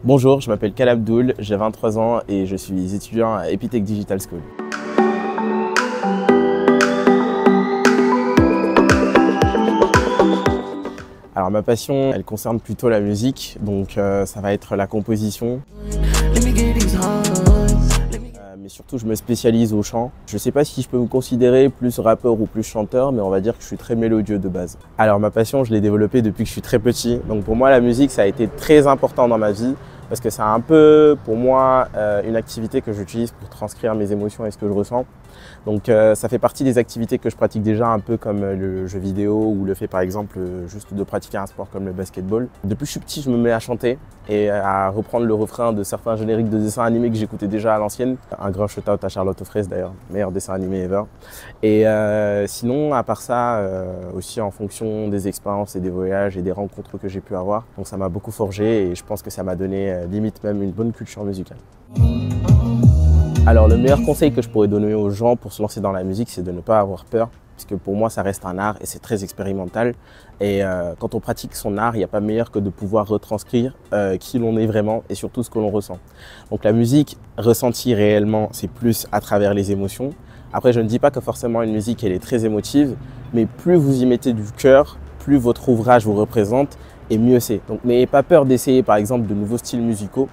Bonjour, je m'appelle Kal Abdoul, j'ai 23 ans et je suis étudiant à Epitech Digital School. Alors ma passion, elle concerne plutôt la musique, donc ça va être la composition. Mais surtout, je me spécialise au chant. Je ne sais pas si je peux me considérer plus rappeur ou plus chanteur, mais on va dire que je suis très mélodieux de base. Alors ma passion, je l'ai développée depuis que je suis très petit. Donc pour moi, la musique, ça a été très important dans ma vie parce que c'est un peu, pour moi, une activité que j'utilise pour transcrire mes émotions et ce que je ressens. Donc ça fait partie des activités que je pratique déjà un peu comme le jeu vidéo ou le fait par exemple juste de pratiquer un sport comme le basketball. Depuis que je suis petit, je me mets à chanter et à reprendre le refrain de certains génériques de dessins animés que j'écoutais déjà à l'ancienne. Un grand shout-out à Charlotte aux fraises d'ailleurs, meilleur dessin animé ever. Et sinon, à part ça, aussi en fonction des expériences et des voyages et des rencontres que j'ai pu avoir. Donc ça m'a beaucoup forgé et je pense que ça m'a donné limite même une bonne culture musicale. Alors le meilleur conseil que je pourrais donner aux gens pour se lancer dans la musique, c'est de ne pas avoir peur. Parce que pour moi, ça reste un art et c'est très expérimental. Et quand on pratique son art, il n'y a pas meilleur que de pouvoir retranscrire qui l'on est vraiment et surtout ce que l'on ressent. Donc la musique, ressentie réellement, c'est plus à travers les émotions. Après, je ne dis pas que forcément une musique, elle est très émotive, mais plus vous y mettez du cœur, plus votre ouvrage vous représente et mieux c'est. Donc n'ayez pas peur d'essayer par exemple de nouveaux styles musicaux.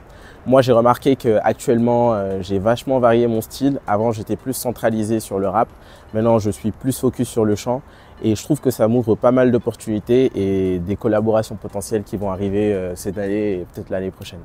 Moi, j'ai remarqué qu'actuellement, j'ai vachement varié mon style. Avant, j'étais plus centralisé sur le rap. Maintenant, je suis plus focus sur le chant. Et je trouve que ça m'ouvre pas mal d'opportunités et des collaborations potentielles qui vont arriver cette année et peut-être l'année prochaine.